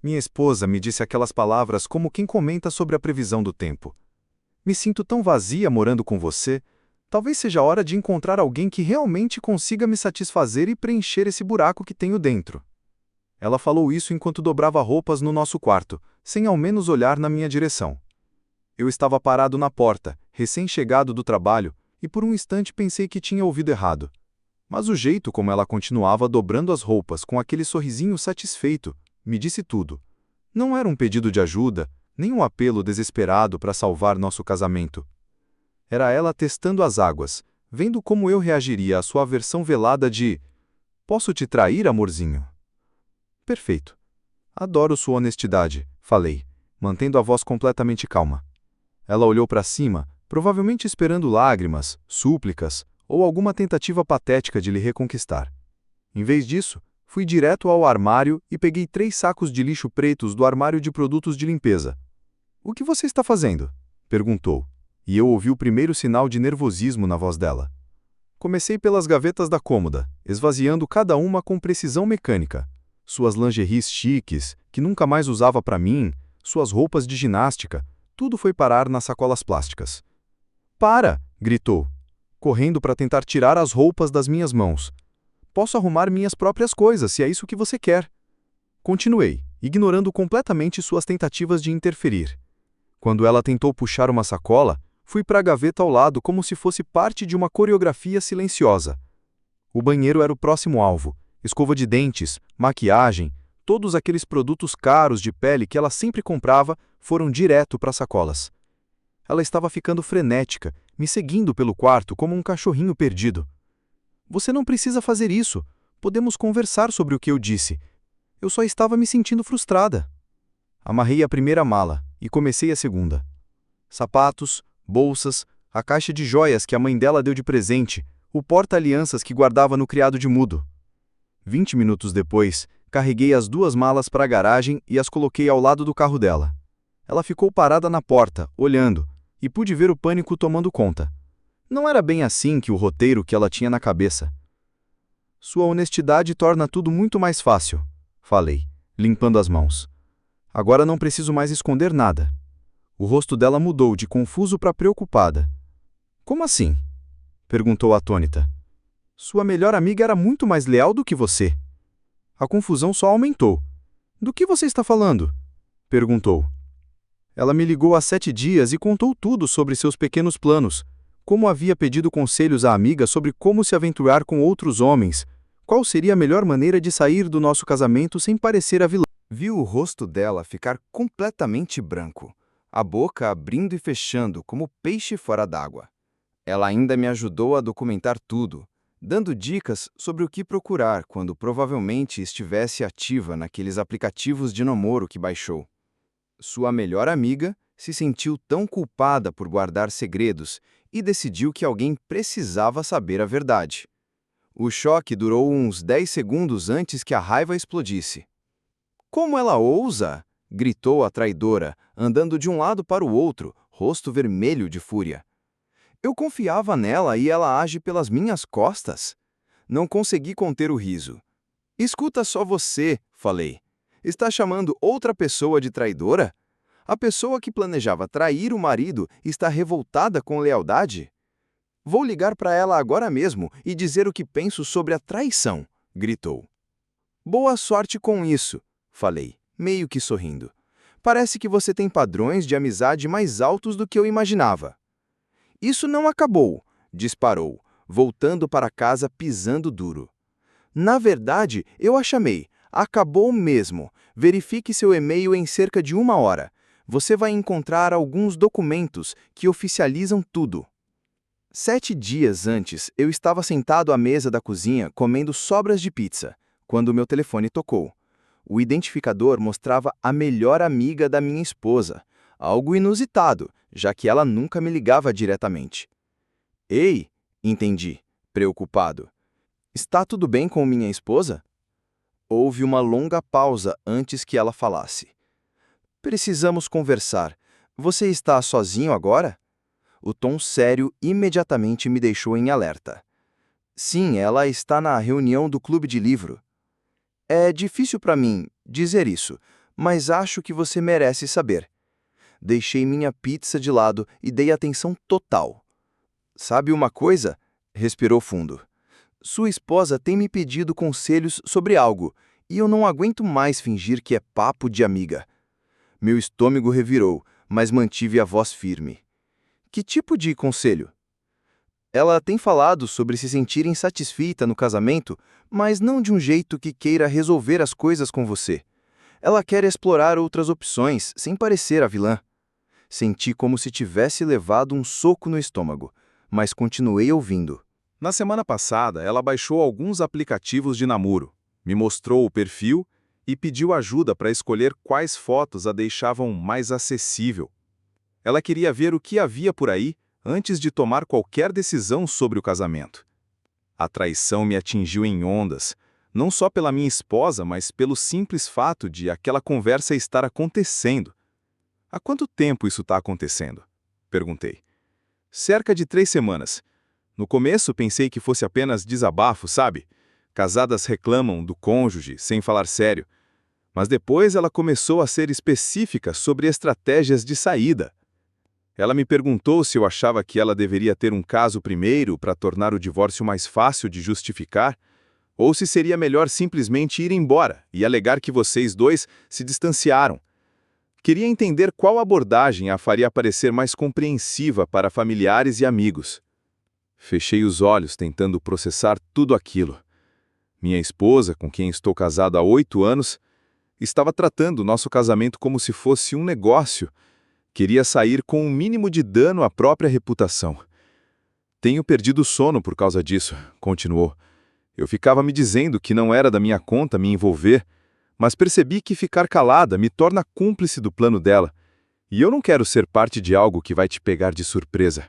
Minha esposa me disse aquelas palavras como quem comenta sobre a previsão do tempo. Me sinto tão vazia morando com você. Talvez seja a hora de encontrar alguém que realmente consiga me satisfazer e preencher esse buraco que tenho dentro. Ela falou isso enquanto dobrava roupas no nosso quarto, sem ao menos olhar na minha direção. Eu estava parado na porta, recém-chegado do trabalho, e por um instante pensei que tinha ouvido errado. Mas o jeito como ela continuava dobrando as roupas com aquele sorrisinho satisfeito me disse tudo. Não era um pedido de ajuda, nem um apelo desesperado para salvar nosso casamento. Era ela testando as águas, vendo como eu reagiria à sua versão velada de "Posso te trair, amorzinho?" Perfeito. Adoro sua honestidade, falei, mantendo a voz completamente calma. Ela olhou para cima, provavelmente esperando lágrimas, súplicas ou alguma tentativa patética de lhe reconquistar. Em vez disso, fui direto ao armário e peguei 3 sacos de lixo pretos do armário de produtos de limpeza. "O que você está fazendo?" perguntou, e eu ouvi o primeiro sinal de nervosismo na voz dela. Comecei pelas gavetas da cômoda, esvaziando cada uma com precisão mecânica. Suas lingeries chiques, que nunca mais usava para mim, suas roupas de ginástica, tudo foi parar nas sacolas plásticas. "Para!" gritou, correndo para tentar tirar as roupas das minhas mãos. "Posso arrumar minhas próprias coisas, se é isso que você quer." Continuei, ignorando completamente suas tentativas de interferir. Quando ela tentou puxar uma sacola, fui para a gaveta ao lado como se fosse parte de uma coreografia silenciosa. O banheiro era o próximo alvo. Escova de dentes, maquiagem, todos aqueles produtos caros de pele que ela sempre comprava foram direto para as sacolas. Ela estava ficando frenética, me seguindo pelo quarto como um cachorrinho perdido. "Você não precisa fazer isso. Podemos conversar sobre o que eu disse. Eu só estava me sentindo frustrada." Amarrei a primeira mala e comecei a segunda. Sapatos, bolsas, a caixa de joias que a mãe dela deu de presente, o porta-alianças que guardava no criado de mudo. 20 minutos depois, carreguei as 2 malas para a garagem e as coloquei ao lado do carro dela. Ela ficou parada na porta, olhando, e pude ver o pânico tomando conta. Não era bem assim que o roteiro que ela tinha na cabeça. "Sua honestidade torna tudo muito mais fácil", falei, limpando as mãos. "Agora não preciso mais esconder nada." O rosto dela mudou de confuso para preocupada. "Como assim?" perguntou atônita. "Sua melhor amiga era muito mais leal do que você." A confusão só aumentou. "Do que você está falando?" perguntou. Ela me ligou há 7 dias e contou tudo sobre seus pequenos planos, como havia pedido conselhos à amiga sobre como se aventurar com outros homens, qual seria a melhor maneira de sair do nosso casamento sem parecer a vilã. Vi o rosto dela ficar completamente branco, a boca abrindo e fechando como peixe fora d'água. Ela ainda me ajudou a documentar tudo, dando dicas sobre o que procurar quando provavelmente estivesse ativa naqueles aplicativos de namoro que baixou. Sua melhor amiga se sentiu tão culpada por guardar segredos e decidiu que alguém precisava saber a verdade. O choque durou uns 10 segundos antes que a raiva explodisse. "Como ela ousa?" gritou a traidora, andando de um lado para o outro, rosto vermelho de fúria. "Eu confiava nela e ela age pelas minhas costas." Não consegui conter o riso. "Escuta só você", falei. "Está chamando outra pessoa de traidora? A pessoa que planejava trair o marido está revoltada com lealdade? Vou ligar para ela agora mesmo e dizer o que penso sobre a traição", gritou. "Boa sorte com isso", falei, meio que sorrindo. "Parece que você tem padrões de amizade mais altos do que eu imaginava." "Isso não acabou", disparou, voltando para casa pisando duro. "Na verdade, eu a chamei. Acabou mesmo. Verifique seu e-mail em cerca de 1 hora. Você vai encontrar alguns documentos que oficializam tudo." 7 dias antes, eu estava sentado à mesa da cozinha comendo sobras de pizza, quando meu telefone tocou. O identificador mostrava a melhor amiga da minha esposa, algo inusitado, já que ela nunca me ligava diretamente. "Ei", entendi, preocupado. "Está tudo bem com minha esposa?" Houve uma longa pausa antes que ela falasse. "Precisamos conversar. Você está sozinho agora?" O tom sério imediatamente me deixou em alerta. "Sim, ela está na reunião do clube de livro." "É difícil para mim dizer isso, mas acho que você merece saber. Deixei minha pizza de lado e dei atenção total. Sabe uma coisa? Respirou fundo. Sua esposa tem me pedido conselhos sobre algo, e eu não aguento mais fingir que é papo de amiga. Meu estômago revirou, mas mantive a voz firme. Que tipo de conselho? Ela tem falado sobre se sentir insatisfeita no casamento, mas não de um jeito que queira resolver as coisas com você. Ela quer explorar outras opções, sem parecer a vilã. Senti como se tivesse levado um soco no estômago, mas continuei ouvindo. Na semana passada, ela baixou alguns aplicativos de namoro, me mostrou o perfil e pediu ajuda para escolher quais fotos a deixavam mais acessível. Ela queria ver o que havia por aí antes de tomar qualquer decisão sobre o casamento. A traição me atingiu em ondas, não só pela minha esposa, mas pelo simples fato de aquela conversa estar acontecendo. Há quanto tempo isso está acontecendo? Perguntei. Cerca de 3 semanas. No começo pensei que fosse apenas desabafo, sabe? Casadas reclamam do cônjuge, sem falar sério. Mas depois ela começou a ser específica sobre estratégias de saída. Ela me perguntou se eu achava que ela deveria ter um caso primeiro para tornar o divórcio mais fácil de justificar, ou se seria melhor simplesmente ir embora e alegar que vocês dois se distanciaram. Queria entender qual abordagem a faria parecer mais compreensiva para familiares e amigos. Fechei os olhos tentando processar tudo aquilo. Minha esposa, com quem estou casado há 8 anos, estava tratando o nosso casamento como se fosse um negócio. Queria sair com um mínimo de dano à própria reputação. Tenho perdido o sono por causa disso, continuou. Eu ficava me dizendo que não era da minha conta me envolver, mas percebi que ficar calada me torna cúmplice do plano dela. E eu não quero ser parte de algo que vai te pegar de surpresa.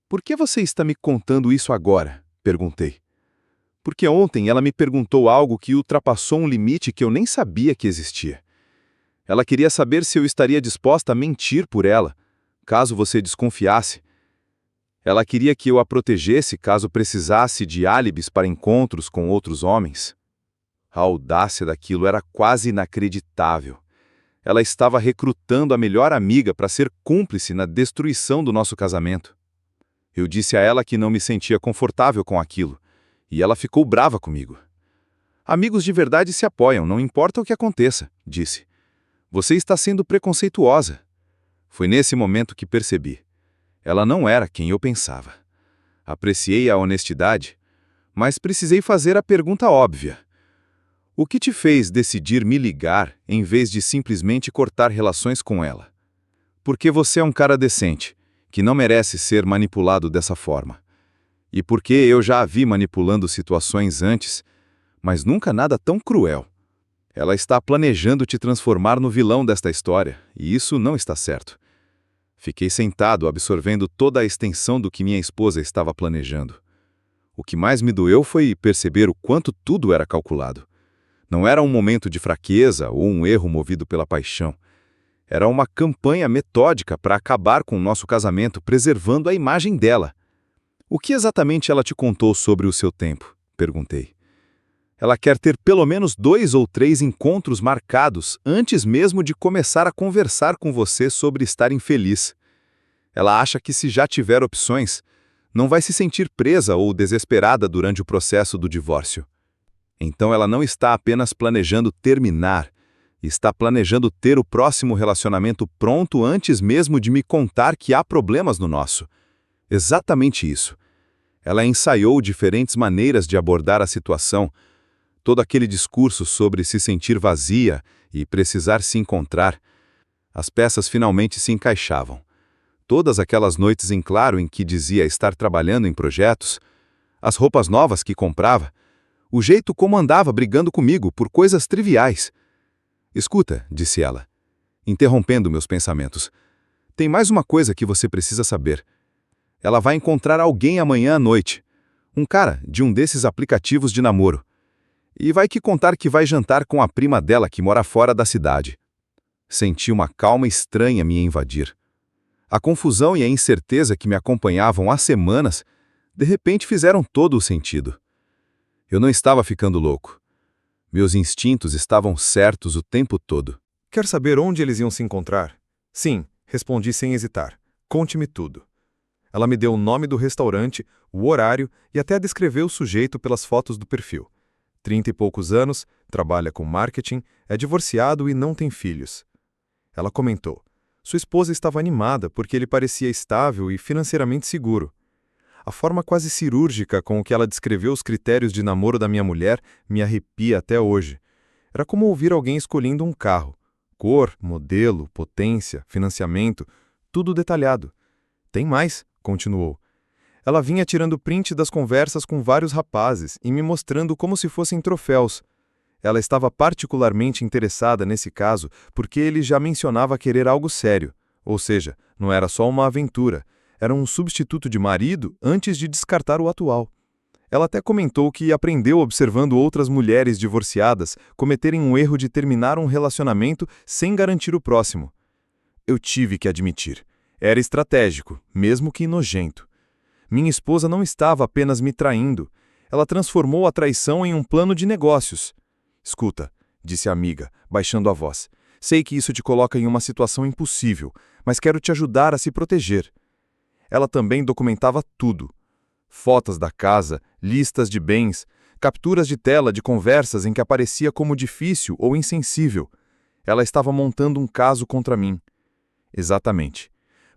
Por que você está me contando isso agora? Perguntei. Porque ontem ela me perguntou algo que ultrapassou um limite que eu nem sabia que existia. Ela queria saber se eu estaria disposta a mentir por ela, caso você desconfiasse. Ela queria que eu a protegesse caso precisasse de álibis para encontros com outros homens. A audácia daquilo era quase inacreditável. Ela estava recrutando a melhor amiga para ser cúmplice na destruição do nosso casamento. Eu disse a ela que não me sentia confortável com aquilo, e ela ficou brava comigo. Amigos de verdade se apoiam, não importa o que aconteça, disse. Você está sendo preconceituosa. Foi nesse momento que percebi. Ela não era quem eu pensava. Apreciei a honestidade, mas precisei fazer a pergunta óbvia. O que te fez decidir me ligar em vez de simplesmente cortar relações com ela? Porque você é um cara decente, que não merece ser manipulado dessa forma. E porque eu já a vi manipulando situações antes, mas nunca nada tão cruel. Ela está planejando te transformar no vilão desta história, e isso não está certo. Fiquei sentado, absorvendo toda a extensão do que minha esposa estava planejando. O que mais me doeu foi perceber o quanto tudo era calculado. Não era um momento de fraqueza ou um erro movido pela paixão. Era uma campanha metódica para acabar com o nosso casamento, preservando a imagem dela. O que exatamente ela te contou sobre o seu tempo? Perguntei. Ela quer ter pelo menos 2 ou 3 encontros marcados antes mesmo de começar a conversar com você sobre estar infeliz. Ela acha que se já tiver opções, não vai se sentir presa ou desesperada durante o processo do divórcio. Então ela não está apenas planejando terminar, está planejando ter o próximo relacionamento pronto antes mesmo de me contar que há problemas no nosso. Exatamente isso. Ela ensaiou diferentes maneiras de abordar a situação. Todo aquele discurso sobre se sentir vazia e precisar se encontrar. As peças finalmente se encaixavam. Todas aquelas noites em claro em que dizia estar trabalhando em projetos, as roupas novas que comprava, o jeito como andava brigando comigo por coisas triviais. Escuta, disse ela, interrompendo meus pensamentos. Tem mais uma coisa que você precisa saber. Ela vai encontrar alguém amanhã à noite. Um cara de um desses aplicativos de namoro. E vai que contar que vai jantar com a prima dela que mora fora da cidade. Senti uma calma estranha me invadir. A confusão e a incerteza que me acompanhavam há semanas, de repente fizeram todo o sentido. Eu não estava ficando louco. Meus instintos estavam certos o tempo todo. Quer saber onde eles iam se encontrar? Sim, respondi sem hesitar. Conte-me tudo. Ela me deu o nome do restaurante, o horário e até descreveu o sujeito pelas fotos do perfil. 30 e poucos anos, trabalha com marketing, é divorciado e não tem filhos. Ela comentou. Sua esposa estava animada porque ele parecia estável e financeiramente seguro. A forma quase cirúrgica com que ela descreveu os critérios de namoro da minha mulher me arrepia até hoje. Era como ouvir alguém escolhendo um carro. Cor, modelo, potência, financiamento, tudo detalhado. Tem mais, continuou. Ela vinha tirando print das conversas com vários rapazes e me mostrando como se fossem troféus. Ela estava particularmente interessada nesse caso porque ele já mencionava querer algo sério, ou seja, não era só uma aventura, era um substituto de marido antes de descartar o atual. Ela até comentou que aprendeu observando outras mulheres divorciadas cometerem um erro de terminar um relacionamento sem garantir o próximo. Eu tive que admitir, era estratégico, mesmo que nojento. Minha esposa não estava apenas me traindo, ela transformou a traição em um plano de negócios. Escuta, disse a amiga, baixando a voz. Sei que isso te coloca em uma situação impossível, mas quero te ajudar a se proteger. Ela também documentava tudo. Fotos da casa, listas de bens, capturas de tela de conversas em que aparecia como difícil ou insensível. Ela estava montando um caso contra mim. Exatamente.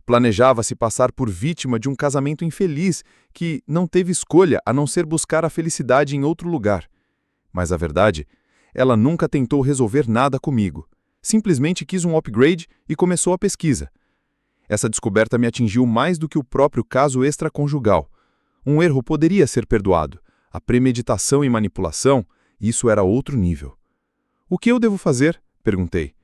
Planejava se passar por vítima de um casamento infeliz que não teve escolha a não ser buscar a felicidade em outro lugar. Mas a verdade, ela nunca tentou resolver nada comigo. Simplesmente quis um upgrade e começou a pesquisa. Essa descoberta me atingiu mais do que o próprio caso extraconjugal. Um erro poderia ser perdoado. A premeditação e manipulação, isso era outro nível. O que eu devo fazer? Perguntei.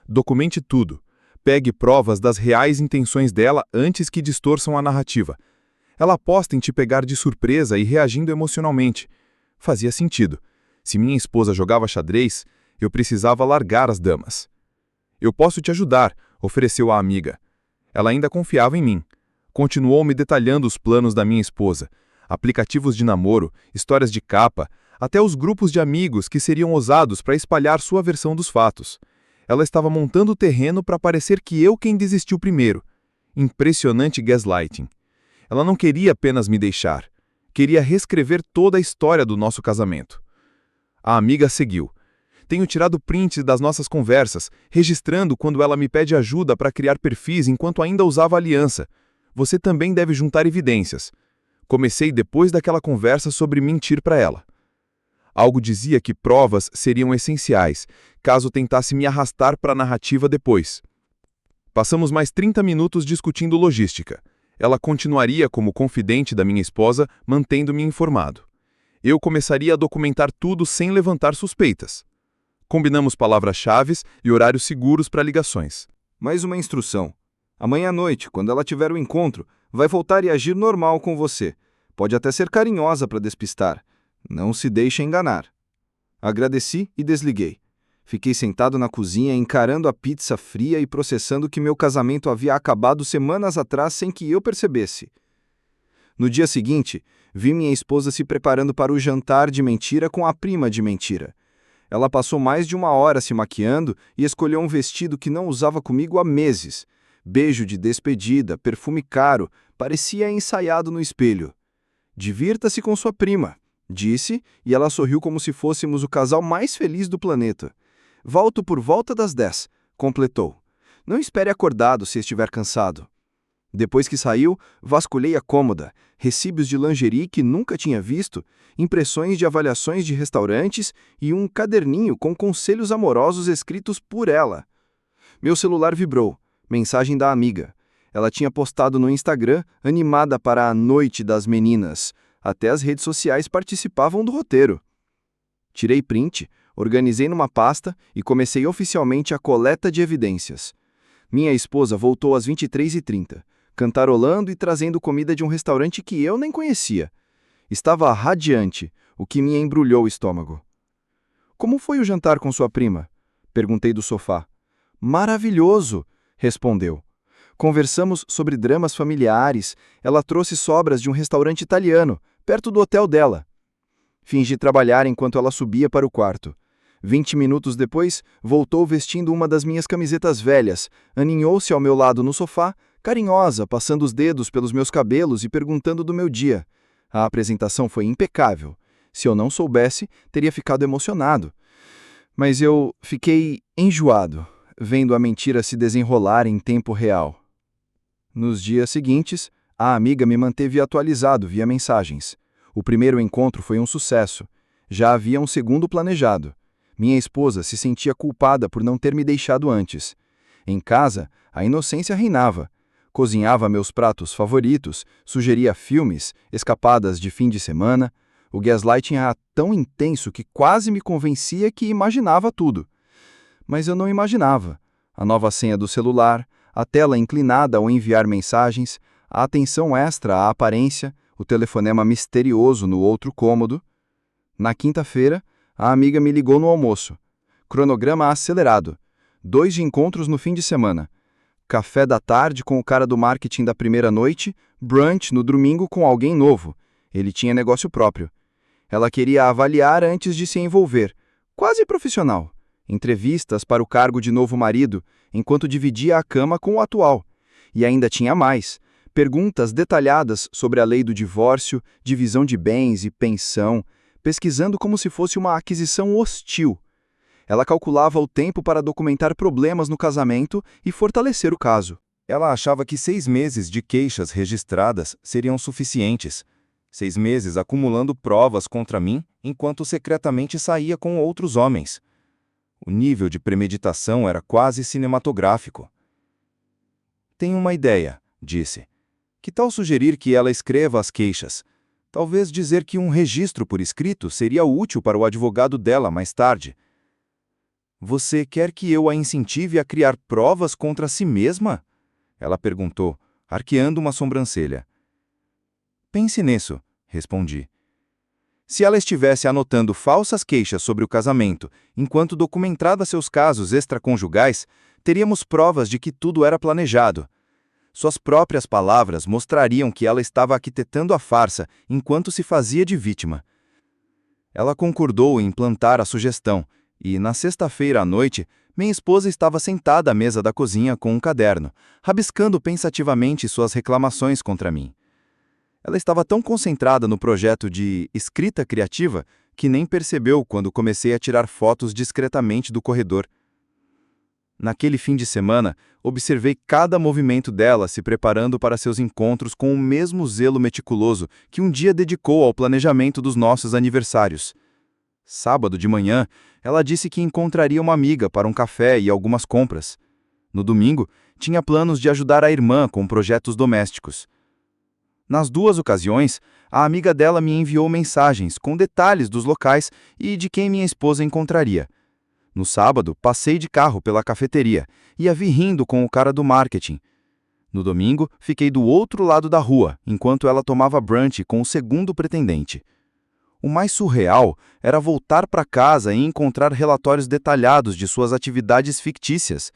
Documente tudo. Pegue provas das reais intenções dela antes que distorçam a narrativa. Ela aposta em te pegar de surpresa e reagindo emocionalmente. Fazia sentido. Se minha esposa jogava xadrez, eu precisava largar as damas. Eu posso te ajudar, ofereceu a amiga. Ela ainda confiava em mim. Continuou me detalhando os planos da minha esposa. Aplicativos de namoro, histórias de capa, até os grupos de amigos que seriam usados para espalhar sua versão dos fatos. Ela estava montando o terreno para parecer que eu quem desistiu primeiro. Impressionante gaslighting. Ela não queria apenas me deixar. Queria reescrever toda a história do nosso casamento. A amiga seguiu. Tenho tirado prints das nossas conversas, registrando quando ela me pede ajuda para criar perfis enquanto ainda usava aliança. Você também deve juntar evidências. Comecei depois daquela conversa sobre mentir para ela. Algo dizia que provas seriam essenciais, caso tentasse me arrastar para a narrativa depois. Passamos mais 30 minutos discutindo logística. Ela continuaria como confidente da minha esposa, mantendo-me informado. Eu começaria a documentar tudo sem levantar suspeitas. Combinamos palavras-chave e horários seguros para ligações. Mais uma instrução. Amanhã à noite, quando ela tiver o encontro, vai voltar e agir normal com você. Pode até ser carinhosa para despistar. Não se deixe enganar. Agradeci e desliguei. Fiquei sentado na cozinha encarando a pizza fria e processando que meu casamento havia acabado semanas atrás sem que eu percebesse. No dia seguinte, vi minha esposa se preparando para o jantar de mentira com a prima de mentira. Ela passou mais de 1 hora se maquiando e escolheu um vestido que não usava comigo há meses. Beijo de despedida, perfume caro, parecia ensaiado no espelho. Divirta-se com sua prima, disse, e ela sorriu como se fôssemos o casal mais feliz do planeta. Volto por volta das 10, completou. Não espere acordado se estiver cansado. Depois que saiu, vasculhei a cômoda, recibos de lingerie que nunca tinha visto, impressões de avaliações de restaurantes e um caderninho com conselhos amorosos escritos por ela. Meu celular vibrou. Mensagem da amiga. Ela tinha postado no Instagram, animada para a noite das meninas. Até as redes sociais participavam do roteiro. Tirei print, organizei numa pasta e comecei oficialmente a coleta de evidências. Minha esposa voltou às 23h30, cantarolando e trazendo comida de um restaurante que eu nem conhecia. Estava radiante, o que me embrulhou o estômago. Como foi o jantar com sua prima? Perguntei do sofá. Maravilhoso! Respondeu. Conversamos sobre dramas familiares. Ela trouxe sobras de um restaurante italiano, perto do hotel dela. Fingi trabalhar enquanto ela subia para o quarto. 20 minutos depois, voltou vestindo uma das minhas camisetas velhas, aninhou-se ao meu lado no sofá, carinhosa, passando os dedos pelos meus cabelos e perguntando do meu dia. A apresentação foi impecável. Se eu não soubesse, teria ficado emocionado. Mas eu fiquei enjoado, vendo a mentira se desenrolar em tempo real. Nos dias seguintes, a amiga me manteve atualizado via mensagens. O primeiro encontro foi um sucesso. Já havia um segundo planejado. Minha esposa se sentia culpada por não ter me deixado antes. Em casa, a inocência reinava. Cozinhava meus pratos favoritos, sugeria filmes, escapadas de fim de semana. O gaslighting era tão intenso que quase me convencia que imaginava tudo. Mas eu não imaginava. A nova senha do celular, a tela inclinada ao enviar mensagens, a atenção extra à aparência, o telefonema misterioso no outro cômodo. Na quinta-feira, a amiga me ligou no almoço. Cronograma acelerado. 2 encontros no fim de semana. Café da tarde com o cara do marketing da primeira noite, brunch no domingo com alguém novo. Ele tinha negócio próprio. Ela queria avaliar antes de se envolver. Quase profissional. Entrevistas para o cargo de novo marido, enquanto dividia a cama com o atual. E ainda tinha mais. Perguntas detalhadas sobre a lei do divórcio, divisão de bens e pensão, pesquisando como se fosse uma aquisição hostil. Ela calculava o tempo para documentar problemas no casamento e fortalecer o caso. Ela achava que 6 meses de queixas registradas seriam suficientes. 6 meses acumulando provas contra mim, enquanto secretamente saía com outros homens. O nível de premeditação era quase cinematográfico. Tenho uma ideia, disse. Que tal sugerir que ela escreva as queixas? Talvez dizer que um registro por escrito seria útil para o advogado dela mais tarde. Você quer que eu a incentive a criar provas contra si mesma? Ela perguntou, arqueando uma sobrancelha. Pense nisso, respondi. Se ela estivesse anotando falsas queixas sobre o casamento, enquanto documentava seus casos extraconjugais, teríamos provas de que tudo era planejado. Suas próprias palavras mostrariam que ela estava arquitetando a farsa enquanto se fazia de vítima. Ela concordou em implantar a sugestão, e, na sexta-feira à noite, minha esposa estava sentada à mesa da cozinha com um caderno, rabiscando pensativamente suas reclamações contra mim. Ela estava tão concentrada no projeto de escrita criativa que nem percebeu quando comecei a tirar fotos discretamente do corredor. Naquele fim de semana, observei cada movimento dela se preparando para seus encontros com o mesmo zelo meticuloso que um dia dedicou ao planejamento dos nossos aniversários. Sábado de manhã, ela disse que encontraria uma amiga para um café e algumas compras. No domingo, tinha planos de ajudar a irmã com projetos domésticos. Nas 2 ocasiões, a amiga dela me enviou mensagens com detalhes dos locais e de quem minha esposa encontraria. No sábado, passei de carro pela cafeteria e a vi rindo com o cara do marketing. No domingo, fiquei do outro lado da rua, enquanto ela tomava brunch com o segundo pretendente. O mais surreal era voltar para casa e encontrar relatórios detalhados de suas atividades fictícias.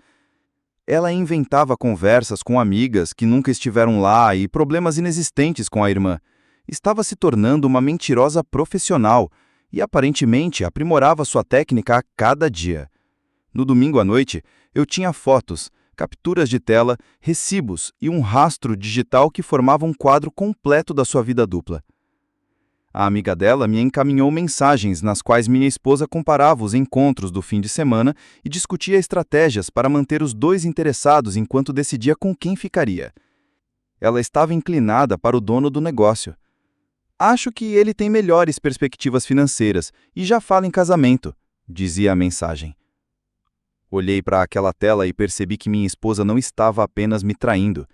Ela inventava conversas com amigas que nunca estiveram lá e problemas inexistentes com a irmã. Estava se tornando uma mentirosa profissional e aparentemente aprimorava sua técnica a cada dia. No domingo à noite, eu tinha fotos, capturas de tela, recibos e um rastro digital que formava um quadro completo da sua vida dupla. A amiga dela me encaminhou mensagens nas quais minha esposa comparava os encontros do fim de semana e discutia estratégias para manter os 2 interessados enquanto decidia com quem ficaria. Ela estava inclinada para o dono do negócio. Acho que ele tem melhores perspectivas financeiras e já fala em casamento, dizia a mensagem. Olhei para aquela tela e percebi que minha esposa não estava apenas me traindo.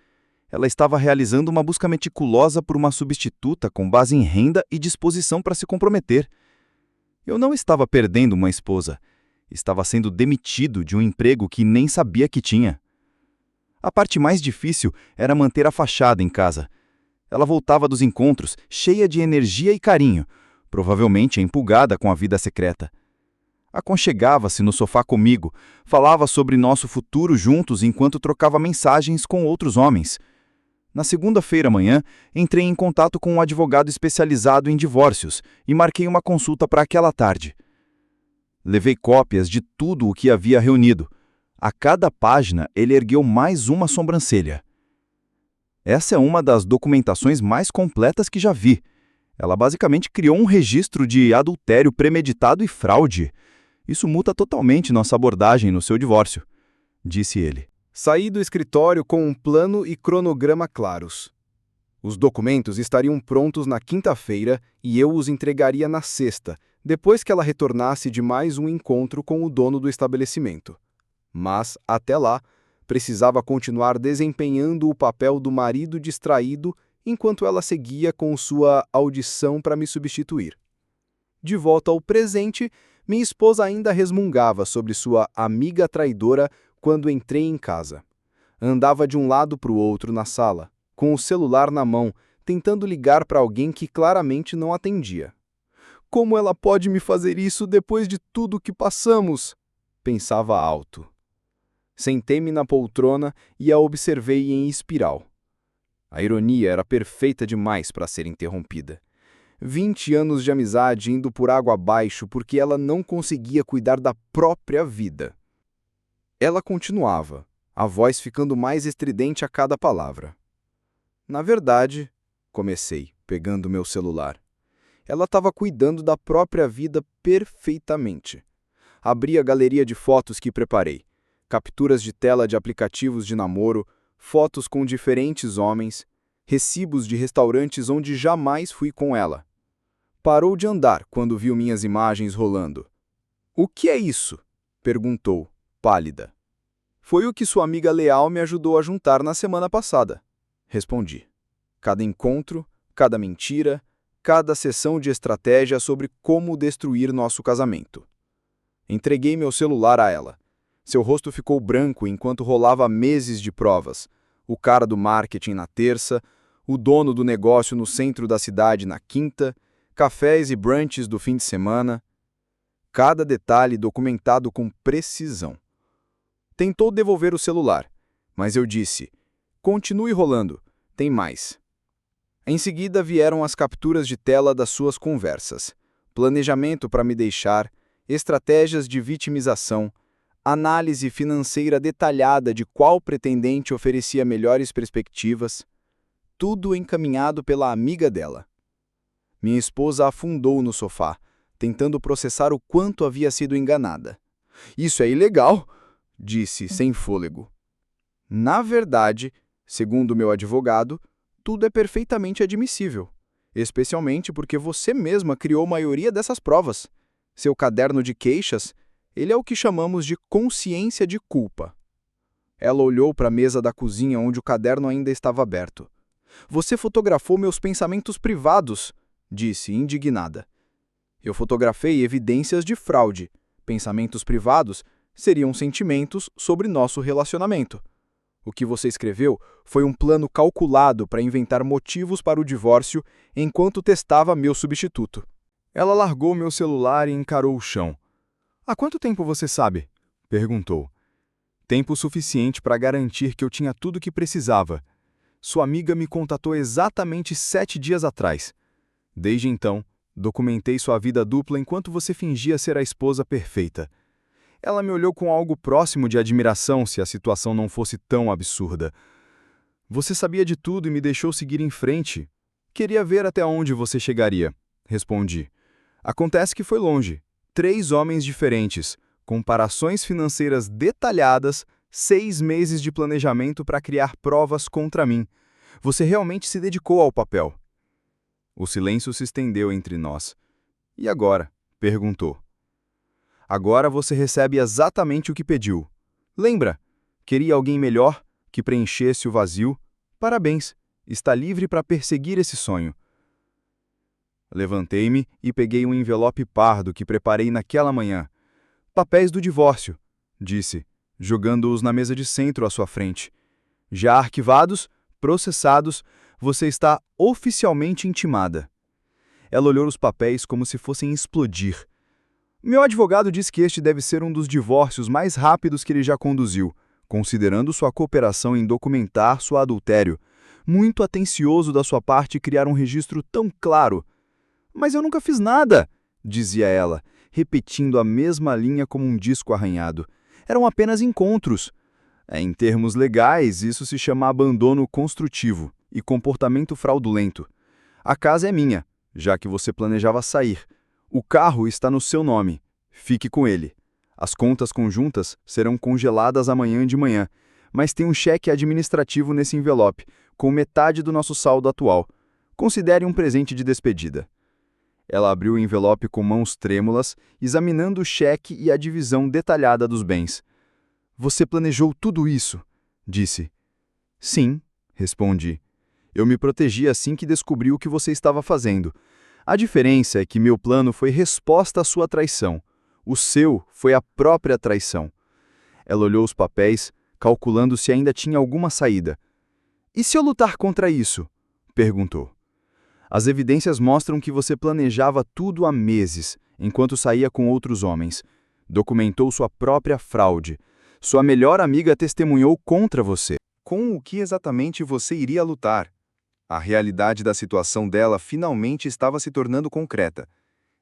Ela estava realizando uma busca meticulosa por uma substituta com base em renda e disposição para se comprometer. Eu não estava perdendo uma esposa. Estava sendo demitido de um emprego que nem sabia que tinha. A parte mais difícil era manter a fachada em casa. Ela voltava dos encontros, cheia de energia e carinho, provavelmente empolgada com a vida secreta. Aconchegava-se no sofá comigo, falava sobre nosso futuro juntos enquanto trocava mensagens com outros homens. Na segunda-feira à manhã, entrei em contato com um advogado especializado em divórcios e marquei uma consulta para aquela tarde. Levei cópias de tudo o que havia reunido. A cada página, ele ergueu mais uma sobrancelha. Essa é uma das documentações mais completas que já vi. Ela basicamente criou um registro de adultério premeditado e fraude. Isso muda totalmente nossa abordagem no seu divórcio, disse ele. Saí do escritório com um plano e cronograma claros. Os documentos estariam prontos na quinta-feira e eu os entregaria na sexta, depois que ela retornasse de mais um encontro com o dono do estabelecimento. Mas, até lá, precisava continuar desempenhando o papel do marido distraído enquanto ela seguia com sua audição para me substituir. De volta ao presente, minha esposa ainda resmungava sobre sua amiga traidora quando entrei em casa. Andava de um lado para o outro na sala, com o celular na mão, tentando ligar para alguém que claramente não atendia. Como ela pode me fazer isso depois de tudo que passamos? Pensava alto. Sentei-me na poltrona e a observei em espiral. A ironia era perfeita demais para ser interrompida. 20 anos de amizade indo por água abaixo porque ela não conseguia cuidar da própria vida. Ela continuava, a voz ficando mais estridente a cada palavra. Na verdade, comecei, pegando meu celular. Ela estava cuidando da própria vida perfeitamente. Abri a galeria de fotos que preparei. Capturas de tela de aplicativos de namoro, fotos com diferentes homens, recibos de restaurantes onde jamais fui com ela. Parou de andar quando viu minhas imagens rolando. "O que é isso?" perguntou, pálida. "Foi o que sua amiga leal me ajudou a juntar na semana passada", respondi. Cada encontro, cada mentira, cada sessão de estratégia sobre como destruir nosso casamento. Entreguei meu celular a ela. Seu rosto ficou branco enquanto rolava meses de provas. O cara do marketing na terça, o dono do negócio no centro da cidade na quinta, cafés e brunches do fim de semana. Cada detalhe documentado com precisão. Tentou devolver o celular, mas eu disse: "Continue rolando, tem mais." Em seguida vieram as capturas de tela das suas conversas, planejamento para me deixar, estratégias de vitimização, análise financeira detalhada de qual pretendente oferecia melhores perspectivas, tudo encaminhado pela amiga dela. Minha esposa afundou no sofá, tentando processar o quanto havia sido enganada. "Isso é ilegal", disse, sem fôlego. "Na verdade, segundo meu advogado, tudo é perfeitamente admissível, especialmente porque você mesma criou a maioria dessas provas. Seu caderno de queixas, ele é o que chamamos de consciência de culpa." Ela olhou para a mesa da cozinha onde o caderno ainda estava aberto. "Você fotografou meus pensamentos privados", disse, indignada. "Eu fotografei evidências de fraude. Pensamentos privados seriam sentimentos sobre nosso relacionamento. O que você escreveu foi um plano calculado para inventar motivos para o divórcio enquanto testava meu substituto." Ela largou meu celular e encarou o chão. "Há quanto tempo você sabe?" perguntou. "Tempo suficiente para garantir que eu tinha tudo o que precisava. Sua amiga me contatou exatamente 7 dias atrás. Desde então, documentei sua vida dupla enquanto você fingia ser a esposa perfeita." Ela me olhou com algo próximo de admiração se a situação não fosse tão absurda. "Você sabia de tudo e me deixou seguir em frente. Queria ver até onde você chegaria", respondi. "Acontece que foi longe. 3 homens diferentes, comparações financeiras detalhadas, 6 meses de planejamento para criar provas contra mim. Você realmente se dedicou ao papel." O silêncio se estendeu entre nós. "E agora?" perguntou. "Agora você recebe exatamente o que pediu. Lembra? Queria alguém melhor, que preenchesse o vazio? Parabéns, está livre para perseguir esse sonho." Levantei-me e peguei um envelope pardo que preparei naquela manhã. "Papéis do divórcio", disse, jogando-os na mesa de centro à sua frente. "Já arquivados, processados, você está oficialmente intimada." Ela olhou os papéis como se fossem explodir. "Meu advogado diz que este deve ser um dos divórcios mais rápidos que ele já conduziu, considerando sua cooperação em documentar seu adultério. Muito atencioso da sua parte criar um registro tão claro." "Mas eu nunca fiz nada", dizia ela. repetindo a mesma linha como um disco arranhado. Eram apenas encontros. Em termos legais, isso se chama abandono construtivo e comportamento fraudulento. A casa é minha, já que você planejava sair. O carro está no seu nome. Fique com ele. As contas conjuntas serão congeladas amanhã de manhã, mas tem um cheque administrativo nesse envelope, com metade do nosso saldo atual. Considere um presente de despedida. Ela abriu o envelope com mãos trêmulas, examinando o cheque e a divisão detalhada dos bens. Você planejou tudo isso? Disse. Sim, respondi. Eu me protegi assim que descobri o que você estava fazendo. A diferença é que meu plano foi resposta à sua traição. O seu foi a própria traição. Ela olhou os papéis, calculando se ainda tinha alguma saída. E se eu lutar contra isso? Perguntou. As evidências mostram que você planejava tudo há meses, enquanto saía com outros homens. Documentou sua própria fraude. Sua melhor amiga testemunhou contra você. Com o que exatamente você iria lutar? A realidade da situação dela finalmente estava se tornando concreta.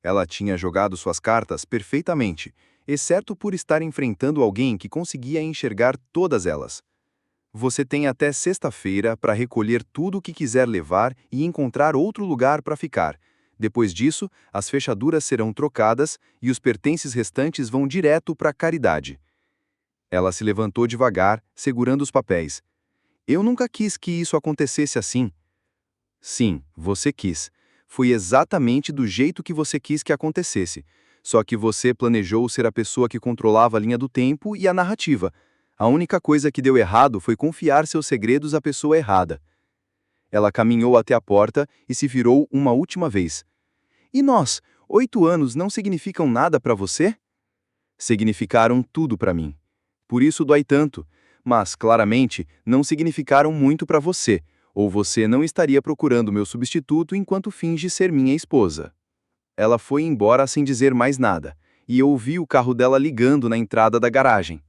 Ela tinha jogado suas cartas perfeitamente, exceto por estar enfrentando alguém que conseguia enxergar todas elas. Você tem até sexta-feira para recolher tudo o que quiser levar e encontrar outro lugar para ficar. Depois disso, as fechaduras serão trocadas e os pertences restantes vão direto para a caridade. Ela se levantou devagar, segurando os papéis. Eu nunca quis que isso acontecesse assim. Sim, você quis. Foi exatamente do jeito que você quis que acontecesse. Só que você planejou ser a pessoa que controlava a linha do tempo e a narrativa. A única coisa que deu errado foi confiar seus segredos à pessoa errada. Ela caminhou até a porta e se virou uma última vez. E nós, 8 anos não significam nada para você? Significaram tudo para mim. Por isso dói tanto, mas, claramente, não significaram muito para você, ou você não estaria procurando meu substituto enquanto finge ser minha esposa. Ela foi embora sem dizer mais nada, e eu ouvi o carro dela ligando na entrada da garagem.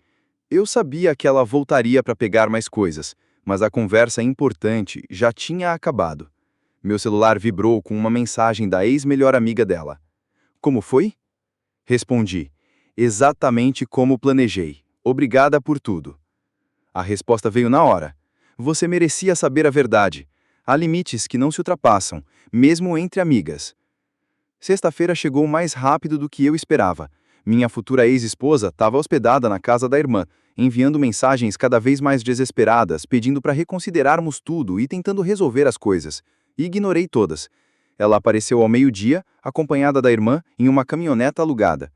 Eu sabia que ela voltaria para pegar mais coisas, mas a conversa importante já tinha acabado. Meu celular vibrou com uma mensagem da ex-melhor amiga dela. Como foi? Respondi. Exatamente como planejei. Obrigada por tudo. A resposta veio na hora. Você merecia saber a verdade. Há limites que não se ultrapassam, mesmo entre amigas. Sexta-feira chegou mais rápido do que eu esperava. Minha futura ex-esposa estava hospedada na casa da irmã, enviando mensagens cada vez mais desesperadas, pedindo para reconsiderarmos tudo e tentando resolver as coisas. E ignorei todas. Ela apareceu ao meio-dia, acompanhada da irmã, em uma caminhoneta alugada.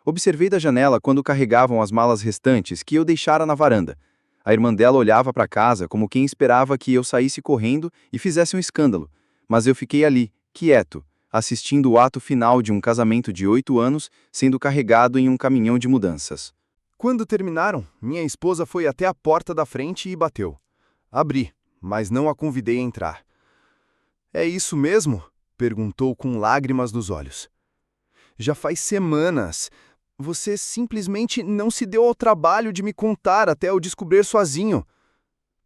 Observei da janela quando carregavam as malas restantes que eu deixara na varanda. A irmã dela olhava para casa como quem esperava que eu saísse correndo e fizesse um escândalo. Mas eu fiquei ali, quieto, assistindo o ato final de um casamento de 8 anos sendo carregado em um caminhão de mudanças. Quando terminaram, minha esposa foi até a porta da frente e bateu. Abri, mas não a convidei a entrar. É isso mesmo? Perguntou com lágrimas nos olhos. Já faz semanas. Você simplesmente não se deu ao trabalho de me contar até eu descobrir sozinho.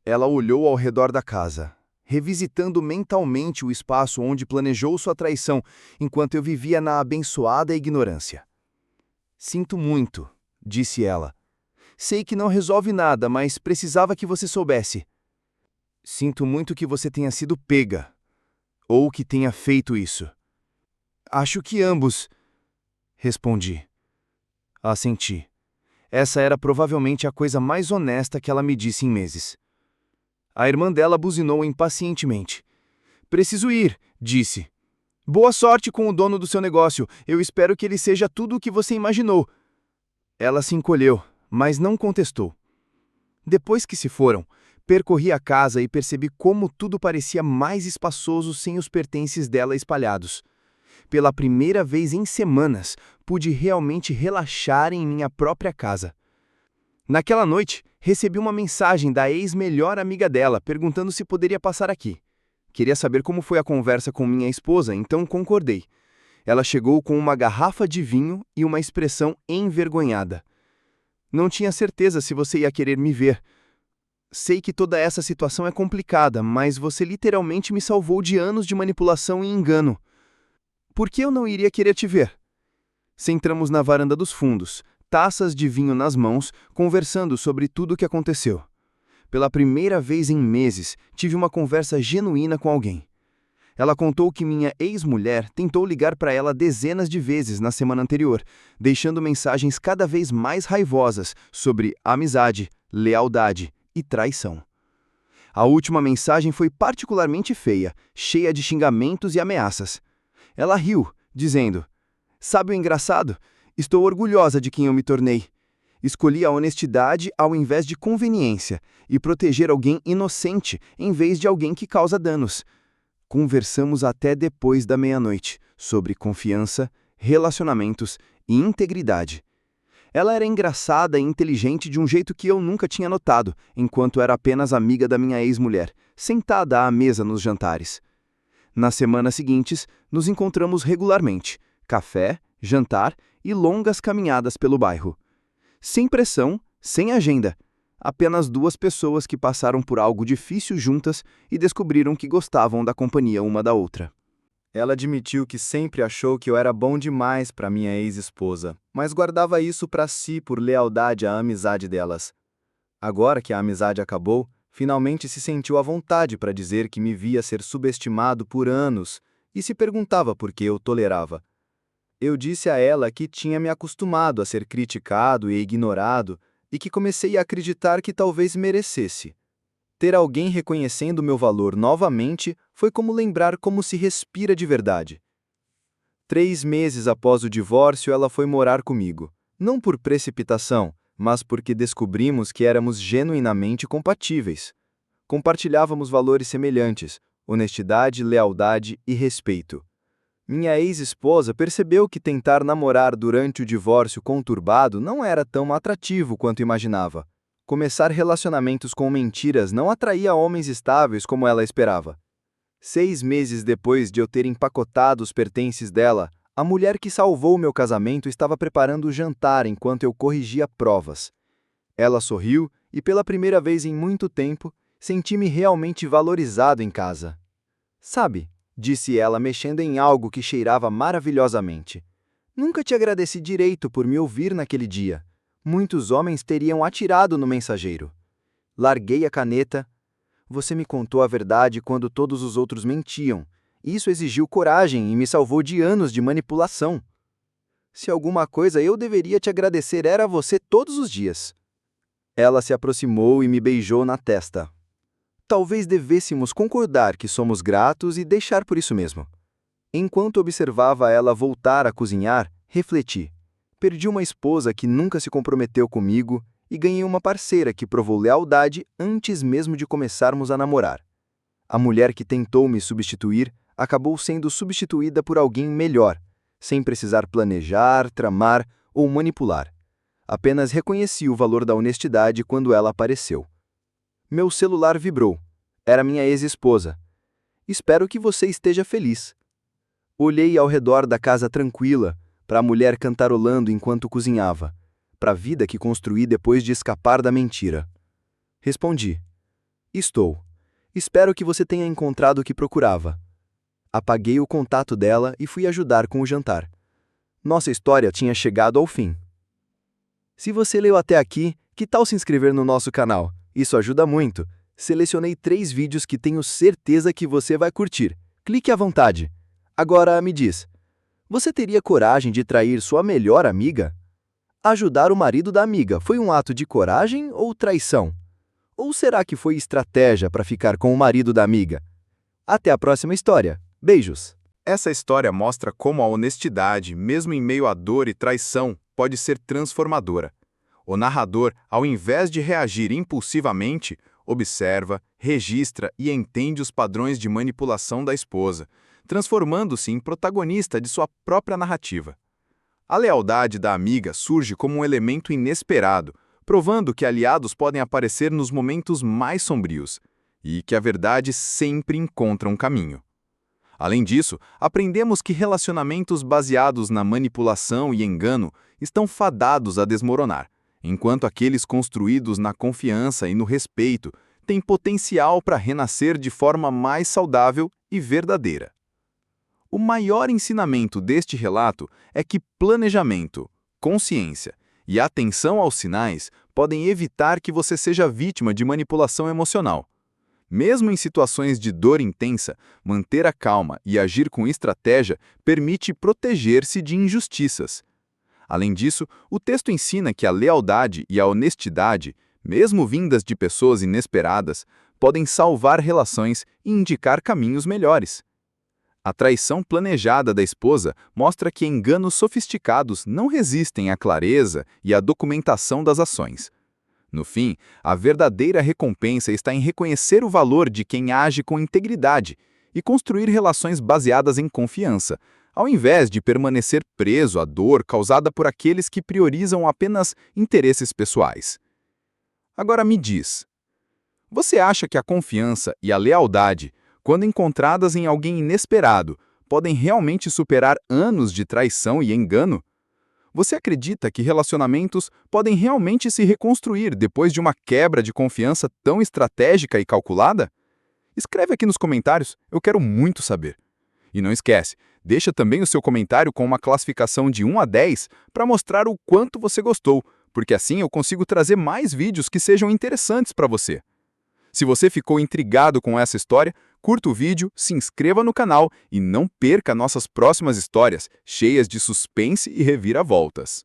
Ela olhou ao redor da casa, revisitando mentalmente o espaço onde planejou sua traição, enquanto eu vivia na abençoada ignorância. Sinto muito, disse ela. Sei que não resolve nada, mas precisava que você soubesse. Sinto muito que você tenha sido pega, ou que tenha feito isso. Acho que ambos, respondi. Assenti. Essa era provavelmente a coisa mais honesta que ela me disse em meses. A irmã dela buzinou impacientemente. Preciso ir, disse. Boa sorte com o dono do seu negócio. Eu espero que ele seja tudo o que você imaginou. Ela se encolheu, mas não contestou. Depois que se foram, percorri a casa e percebi como tudo parecia mais espaçoso sem os pertences dela espalhados. Pela primeira vez em semanas, pude realmente relaxar em minha própria casa. Naquela noite, recebi uma mensagem da ex-melhor amiga dela, perguntando se poderia passar aqui. Queria saber como foi a conversa com minha esposa, então concordei. Ela chegou com uma garrafa de vinho e uma expressão envergonhada. Não tinha certeza se você ia querer me ver. Sei que toda essa situação é complicada, mas você literalmente me salvou de anos de manipulação e engano. Por que eu não iria querer te ver? Sentamos na varanda dos fundos, taças de vinho nas mãos, conversando sobre tudo o que aconteceu. Pela primeira vez em meses, tive uma conversa genuína com alguém. Ela contou que minha ex-mulher tentou ligar para ela dezenas de vezes na semana anterior, deixando mensagens cada vez mais raivosas sobre amizade, lealdade e traição. A última mensagem foi particularmente feia, cheia de xingamentos e ameaças. Ela riu, dizendo: "Sabe o engraçado? Estou orgulhosa de quem eu me tornei. Escolhi a honestidade ao invés de conveniência e proteger alguém inocente em vez de alguém que causa danos." Conversamos até depois da meia-noite sobre confiança, relacionamentos e integridade. Ela era engraçada e inteligente de um jeito que eu nunca tinha notado, enquanto era apenas amiga da minha ex-mulher, sentada à mesa nos jantares. Nas semanas seguintes, nos encontramos regularmente: café, jantar e longas caminhadas pelo bairro. Sem pressão, sem agenda. Apenas duas pessoas que passaram por algo difícil juntas e descobriram que gostavam da companhia uma da outra. Ela admitiu que sempre achou que eu era bom demais para minha ex-esposa, mas guardava isso para si por lealdade à amizade delas. Agora que a amizade acabou, finalmente se sentiu à vontade para dizer que me via ser subestimado por anos e se perguntava por que eu tolerava. Eu disse a ela que tinha me acostumado a ser criticado e ignorado e que comecei a acreditar que talvez merecesse. Ter alguém reconhecendo meu valor novamente foi como lembrar como se respira de verdade. 3 meses após o divórcio, ela foi morar comigo, não por precipitação, mas porque descobrimos que éramos genuinamente compatíveis. Compartilhávamos valores semelhantes: honestidade, lealdade e respeito. Minha ex-esposa percebeu que tentar namorar durante o divórcio conturbado não era tão atrativo quanto imaginava. Começar relacionamentos com mentiras não atraía homens estáveis como ela esperava. 6 meses depois de eu ter empacotado os pertences dela, a mulher que salvou meu casamento estava preparando o jantar enquanto eu corrigia provas. Ela sorriu e, pela primeira vez em muito tempo, senti-me realmente valorizado em casa. "Sabe", disse ela, mexendo em algo que cheirava maravilhosamente, "nunca te agradeci direito por me ouvir naquele dia. Muitos homens teriam atirado no mensageiro." Larguei a caneta. "Você me contou a verdade quando todos os outros mentiam. Isso exigiu coragem e me salvou de anos de manipulação. Se alguma coisa eu deveria te agradecer era você todos os dias." Ela se aproximou e me beijou na testa. Talvez devêssemos concordar que somos gratos e deixar por isso mesmo. Enquanto observava ela voltar a cozinhar, refleti. Perdi uma esposa que nunca se comprometeu comigo e ganhei uma parceira que provou lealdade antes mesmo de começarmos a namorar. A mulher que tentou me substituir acabou sendo substituída por alguém melhor, sem precisar planejar, tramar ou manipular. Apenas reconheci o valor da honestidade quando ela apareceu. Meu celular vibrou. Era minha ex-esposa. "Espero que você esteja feliz." Olhei ao redor da casa tranquila, para a mulher cantarolando enquanto cozinhava, para a vida que construí depois de escapar da mentira. Respondi: "Estou. Espero que você tenha encontrado o que procurava." Apaguei o contato dela e fui ajudar com o jantar. Nossa história tinha chegado ao fim. Se você leu até aqui, que tal se inscrever no nosso canal? Isso ajuda muito. Selecionei 3 vídeos que tenho certeza que você vai curtir. Clique à vontade. Agora me diz, você teria coragem de trair sua melhor amiga? Ajudar o marido da amiga foi um ato de coragem ou traição? Ou será que foi estratégia para ficar com o marido da amiga? Até a próxima história. Beijos! Essa história mostra como a honestidade, mesmo em meio à dor e traição, pode ser transformadora. O narrador, ao invés de reagir impulsivamente, observa, registra e entende os padrões de manipulação da esposa, transformando-se em protagonista de sua própria narrativa. A lealdade da amiga surge como um elemento inesperado, provando que aliados podem aparecer nos momentos mais sombrios e que a verdade sempre encontra um caminho. Além disso, aprendemos que relacionamentos baseados na manipulação e engano estão fadados a desmoronar, enquanto aqueles construídos na confiança e no respeito têm potencial para renascer de forma mais saudável e verdadeira. O maior ensinamento deste relato é que planejamento, consciência e atenção aos sinais podem evitar que você seja vítima de manipulação emocional. Mesmo em situações de dor intensa, manter a calma e agir com estratégia permite proteger-se de injustiças. Além disso, o texto ensina que a lealdade e a honestidade, mesmo vindas de pessoas inesperadas, podem salvar relações e indicar caminhos melhores. A traição planejada da esposa mostra que enganos sofisticados não resistem à clareza e à documentação das ações. No fim, a verdadeira recompensa está em reconhecer o valor de quem age com integridade e construir relações baseadas em confiança, ao invés de permanecer preso à dor causada por aqueles que priorizam apenas interesses pessoais. Agora me diz, você acha que a confiança e a lealdade, quando encontradas em alguém inesperado, podem realmente superar anos de traição e engano? Você acredita que relacionamentos podem realmente se reconstruir depois de uma quebra de confiança tão estratégica e calculada? Escreve aqui nos comentários, eu quero muito saber. E não esquece, deixa também o seu comentário com uma classificação de 1 a 10 para mostrar o quanto você gostou, porque assim eu consigo trazer mais vídeos que sejam interessantes para você. Se você ficou intrigado com essa história, curta o vídeo, se inscreva no canal e não perca nossas próximas histórias, cheias de suspense e reviravoltas.